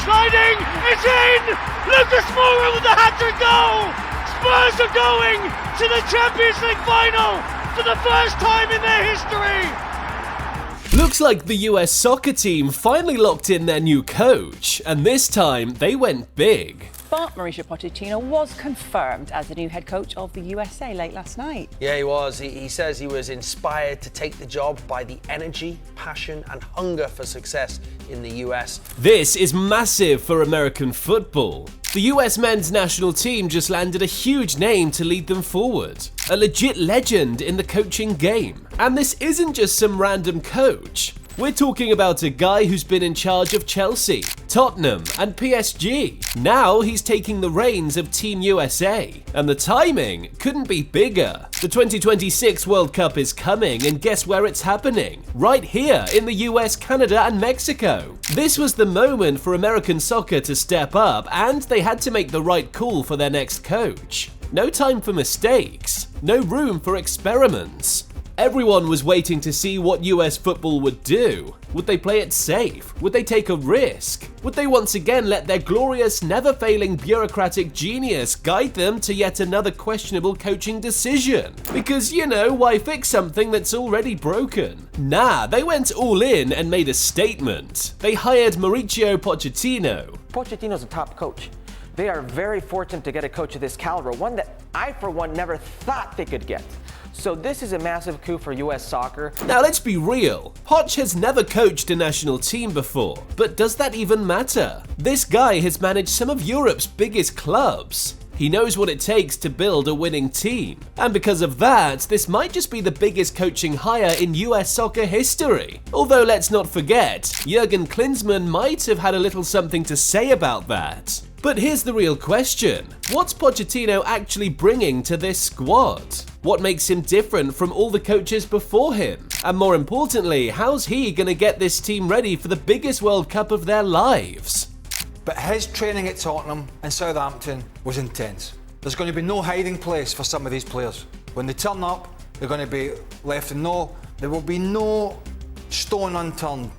sliding, it's in! Lucas Moura with the hat-trick goal! Spurs are going to the Champions League final for the first time in their history! Looks like the US soccer team finally locked in their new coach, and this time they went big. But Mauricio Pochettino was confirmed as the new head coach of the USA late last night. Yeah, he was. He says he was inspired to take the job by the energy, passion and hunger for success in the US. This is massive for American football. The US men's national team just landed a huge name to lead them forward. A legit legend in the coaching game. And this isn't just some random coach. We're talking about a guy who's been in charge of Chelsea, Tottenham and PSG. Now he's taking the reins of Team USA. And the timing couldn't be bigger. The 2026 World Cup is coming, and guess where it's happening? Right here in the US, Canada and Mexico. This was the moment for American soccer to step up, and they had to make the right call for their next coach. No time for mistakes. No room for experiments. Everyone was waiting to see what US football would do. Would they play it safe? Would they take a risk? Would they once again let their glorious, never-failing bureaucratic genius guide them to yet another questionable coaching decision? Because, you know, why fix something that's already broken? Nah, they went all in and made a statement. They hired Mauricio Pochettino. Pochettino's a top coach. They are very fortunate to get a coach of this caliber, one that I, for one, never thought they could get. So this is a massive coup for US soccer. Now let's be real, Poch has never coached a national team before, but does that even matter? This guy has managed some of Europe's biggest clubs. He knows what it takes to build a winning team. And because of that, this might just be the biggest coaching hire in US soccer history. Although let's not forget, Jurgen Klinsmann might have had a little something to say about that. But here's the real question. What's Pochettino actually bringing to this squad? What makes him different from all the coaches before him? And more importantly, how's he gonna get this team ready for the biggest World Cup of their lives? But his training at Tottenham and Southampton was intense. There's going to be no hiding place for some of these players. When they turn up, they're going to be left in there will be no stone unturned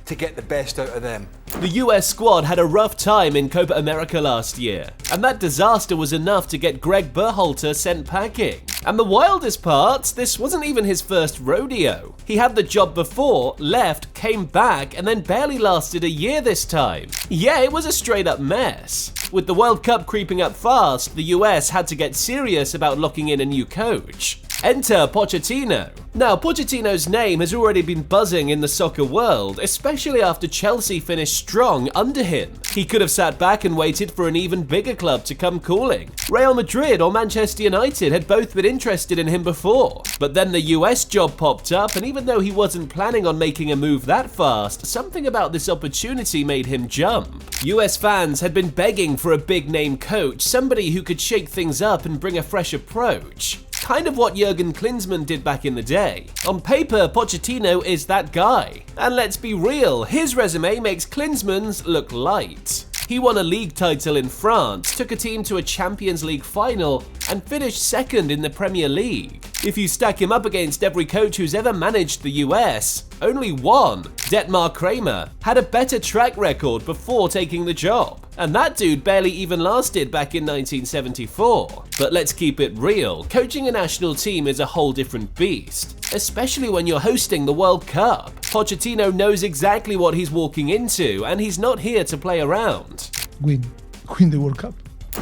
to get the best out of them. The US squad had a rough time in Copa America last year, and that disaster was enough to get Greg Berhalter sent packing. And the wildest part, this wasn't even his first rodeo. He had the job before, left, came back, and then barely lasted a year this time. Yeah, it was a straight up mess. With the World Cup creeping up fast, the US had to get serious about locking in a new coach. Enter Pochettino. Now, Pochettino's name has already been buzzing in the soccer world, especially after Chelsea finished strong under him. He could have sat back and waited for an even bigger club to come calling. Real Madrid or Manchester United had both been interested in him before. But then the US job popped up, and even though he wasn't planning on making a move that fast, something about this opportunity made him jump. US fans had been begging for a big-name coach, somebody who could shake things up and bring a fresh approach. Kind of what Jurgen Klinsmann did back in the day. On paper, Pochettino is that guy. And let's be real, his resume makes Klinsmann's look light. He won a league title in France, took a team to a Champions League final, and finished second in the Premier League. If you stack him up against every coach who's ever managed the US, only one, Dietmar Kramer, had a better track record before taking the job. And that dude barely even lasted back in 1974. But let's keep it real, coaching a national team is a whole different beast, especially when you're hosting the World Cup. Pochettino knows exactly what he's walking into, and he's not here to play around. Win the World Cup.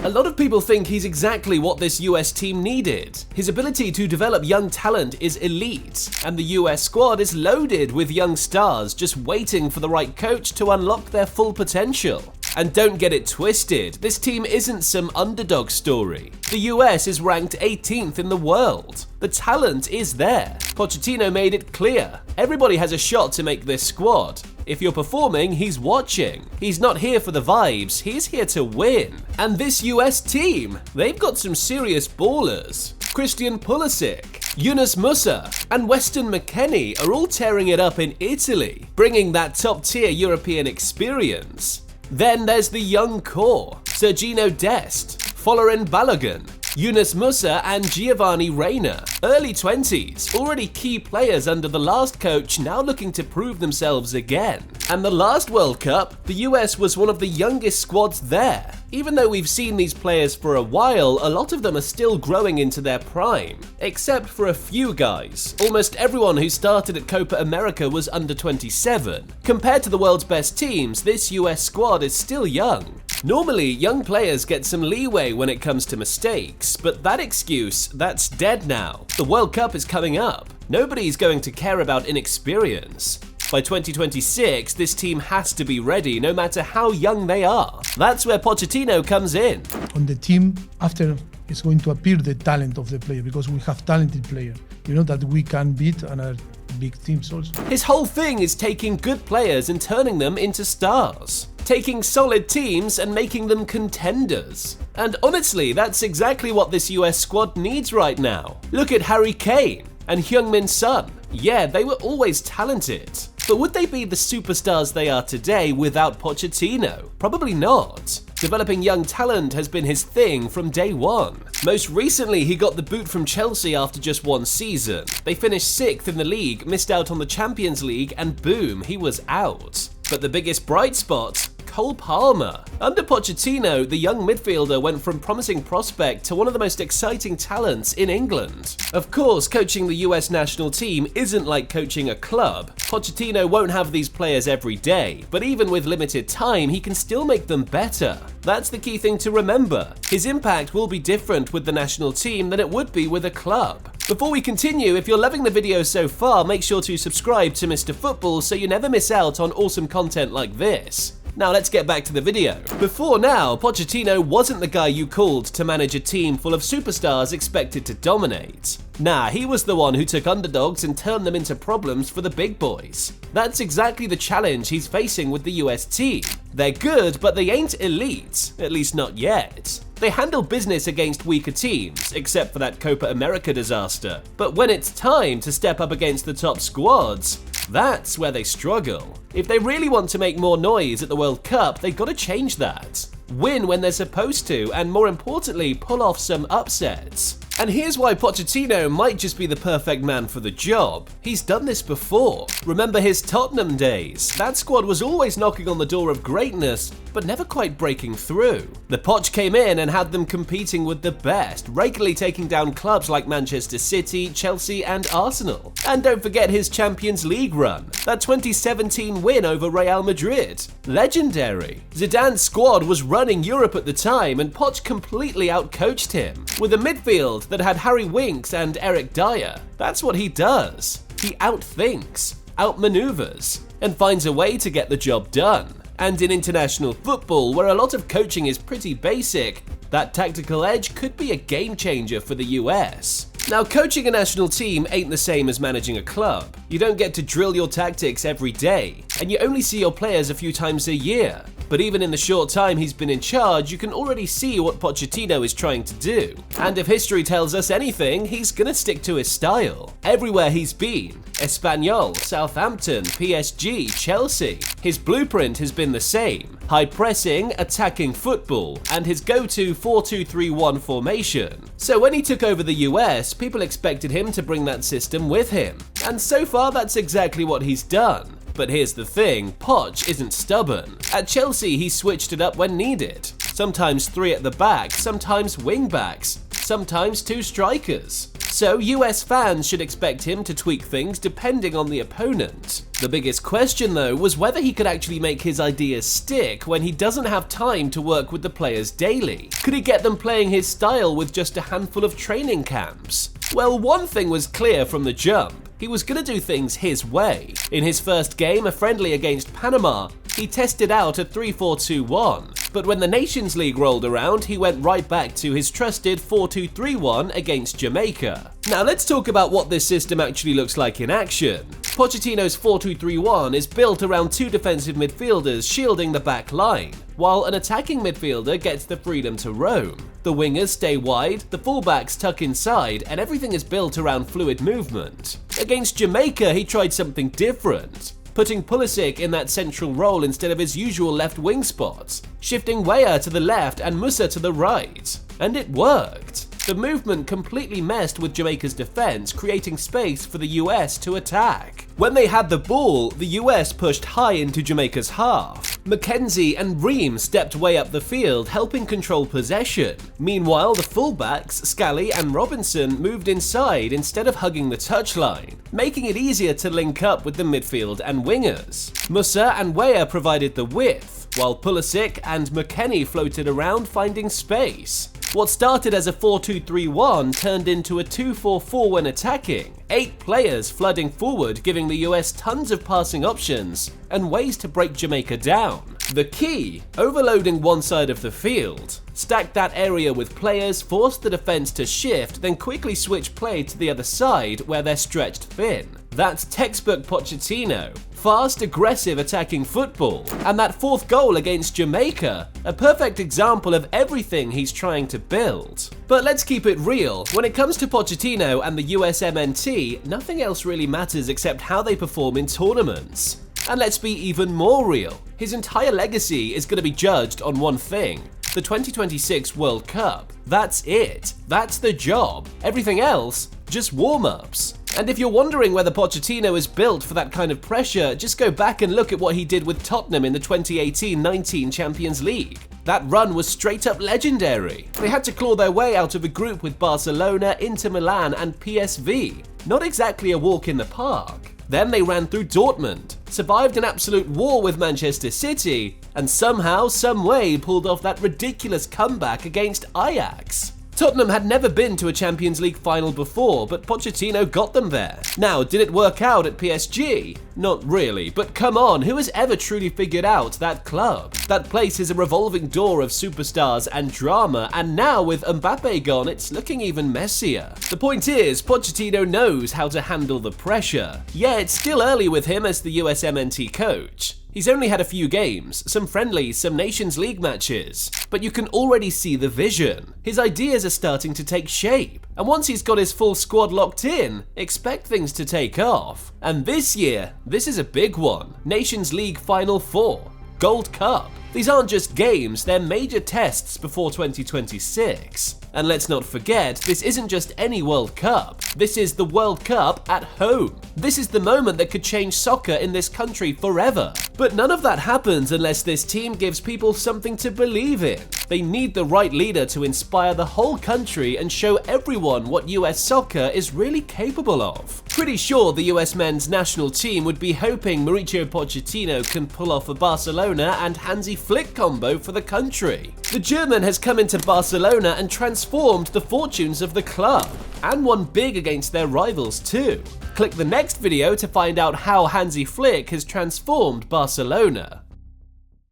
A lot of people think he's exactly what this US team needed. His ability to develop young talent is elite, and the US squad is loaded with young stars just waiting for the right coach to unlock their full potential. And don't get it twisted, this team isn't some underdog story. The US is ranked 18th in the world. The talent is there. Pochettino made it clear. Everybody has a shot to make this squad. If you're performing, he's watching. He's not here for the vibes, he's here to win. And this US team, they've got some serious ballers. Christian Pulisic, Yunus Musa, and Weston McKennie are all tearing it up in Italy, bringing that top-tier European experience. Then there's the young core, Sergino Dest, Folarin Balogun, Yunus Musa and Giovanni Reina, early 20s, already key players under the last coach, now looking to prove themselves again. And the last World Cup, the US was one of the youngest squads there. Even though we've seen these players for a while, a lot of them are still growing into their prime, except for a few guys. Almost everyone who started at Copa America was under 27. Compared to the world's best teams, this US squad is still young. Normally, young players get some leeway when it comes to mistakes, but that excuse, that's dead now. The World Cup is coming up. Nobody's going to care about inexperience. By 2026, this team has to be ready, no matter how young they are. That's where Pochettino comes in. On the team, after it's going to appear the talent of the player, because we have talented players, you know, that we can beat and are big teams also. His whole thing is taking good players and turning them into stars. Taking solid teams and making them contenders. And honestly, that's exactly what this US squad needs right now. Look at Harry Kane and Heung-min Son. Yeah, they were always talented. But would they be the superstars they are today without Pochettino? Probably not. Developing young talent has been his thing from day one. Most recently, he got the boot from Chelsea after just one season. They finished 6th in the league, missed out on the Champions League, and boom, he was out. But the biggest bright spot? Cole Palmer. Under Pochettino, the young midfielder went from promising prospect to one of the most exciting talents in England. Of course, coaching the US national team isn't like coaching a club. Pochettino won't have these players every day, but even with limited time, he can still make them better. That's the key thing to remember. His impact will be different with the national team than it would be with a club. Before we continue, if you're loving the video so far, make sure to subscribe to Mr. Football so you never miss out on awesome content like this. Now let's get back to the video. Before now, Pochettino wasn't the guy you called to manage a team full of superstars expected to dominate. Nah, he was the one who took underdogs and turned them into problems for the big boys. That's exactly the challenge he's facing with the US team. They're good, but they ain't elite, at least not yet. They handle business against weaker teams, except for that Copa America disaster. But when it's time to step up against the top squads, that's where they struggle. If they really want to make more noise at the World Cup, they've got to change that. Win when they're supposed to, and more importantly, pull off some upsets. And here's why Pochettino might just be the perfect man for the job. He's done this before. Remember his Tottenham days? That squad was always knocking on the door of greatness, but never quite breaking through. The Poch came in and had them competing with the best, regularly taking down clubs like Manchester City, Chelsea, and Arsenal. And don't forget his Champions League run, that 2017 win over Real Madrid. Legendary. Zidane's squad was running Europe at the time, and Poch completely outcoached him. With a midfield that had Harry Winks and Eric Dyer. That's what he does. He outthinks, outmaneuvers, and finds a way to get the job done. And in international football, where a lot of coaching is pretty basic, that tactical edge could be a game changer for the US. Now, coaching a national team ain't the same as managing a club. You don't get to drill your tactics every day, and you only see your players a few times a year. But even in the short time he's been in charge, you can already see what Pochettino is trying to do. And if history tells us anything, he's gonna stick to his style. Everywhere he's been, Espanyol, Southampton, PSG, Chelsea, his blueprint has been the same. High pressing, attacking football, and his go-to 4-2-3-1 formation. So when he took over the US, people expected him to bring that system with him. And so far, that's exactly what he's done. But here's the thing, Poch isn't stubborn. At Chelsea, he switched it up when needed. Sometimes 3 at the back, sometimes wing backs, sometimes 2 strikers. So US fans should expect him to tweak things depending on the opponent. The biggest question though was whether he could actually make his ideas stick when he doesn't have time to work with the players daily. Could he get them playing his style with just a handful of training camps? Well, one thing was clear from the jump. He was going to do things his way. In his first game, a friendly against Panama, he tested out a 3-4-2-1. But when the Nations League rolled around, he went right back to his trusted 4-2-3-1 against Jamaica. Now let's talk about what this system actually looks like in action. Pochettino's 4-2-3-1 is built around 2 defensive midfielders shielding the back line, while an attacking midfielder gets the freedom to roam. The wingers stay wide, the fullbacks tuck inside, and everything is built around fluid movement. Against Jamaica, he tried something different, putting Pulisic in that central role instead of his usual left wing spot, shifting Weah to the left and Musa to the right. And it worked. The movement completely messed with Jamaica's defense, creating space for the US to attack. When they had the ball, the US pushed high into Jamaica's half. McKenzie and Ream stepped way up the field, helping control possession. Meanwhile, the fullbacks, Scally and Robinson, moved inside instead of hugging the touchline, making it easier to link up with the midfield and wingers. Musa and Weah provided the width, while Pulisic and McKennie floated around finding space. What started as a 4-2-3-1 turned into a 2-4-4 when attacking, 8 players flooding forward, giving the US tons of passing options and ways to break Jamaica down. The key, overloading one side of the field. Stack that area with players, force the defense to shift, then quickly switch play to the other side where they're stretched thin. That's textbook Pochettino. Fast, aggressive attacking football. And that 4th goal against Jamaica, a perfect example of everything he's trying to build. But let's keep it real. When it comes to Pochettino and the USMNT, nothing else really matters except how they perform in tournaments. And let's be even more real. His entire legacy is going to be judged on one thing: the 2026 World Cup. That's it. That's the job. Everything else, just warm-ups. And if you're wondering whether Pochettino is built for that kind of pressure, just go back and look at what he did with Tottenham in the 2018-19 Champions League. That run was straight up legendary. They had to claw their way out of a group with Barcelona, Inter Milan and PSV. Not exactly a walk in the park. Then they ran through Dortmund, survived an absolute war with Manchester City, and somehow, someway pulled off that ridiculous comeback against Ajax. Tottenham had never been to a Champions League final before, but Pochettino got them there. Now, did it work out at PSG? Not really, but come on, who has ever truly figured out that club? That place is a revolving door of superstars and drama, and now with Mbappe gone, it's looking even messier. The point is, Pochettino knows how to handle the pressure. Yeah, it's still early with him as the USMNT coach. He's only had a few games, some friendlies, some Nations League matches, but you can already see the vision. His ideas are starting to take shape, and once he's got his full squad locked in, expect things to take off. And this year, this is a big one. Nations League Final 4, Gold Cup. These aren't just games, they're major tests before 2026. And let's not forget, this isn't just any World Cup. This is the World Cup at home. This is the moment that could change soccer in this country forever. But none of that happens unless this team gives people something to believe in. They need the right leader to inspire the whole country and show everyone what US soccer is really capable of. Pretty sure the US men's national team would be hoping Mauricio Pochettino can pull off a Barcelona and Hansi Flick combo for the country. The German has come into Barcelona and transformed the fortunes of the club, and won big against their rivals too. Click the next video to find out how Hansi Flick has transformed Barcelona.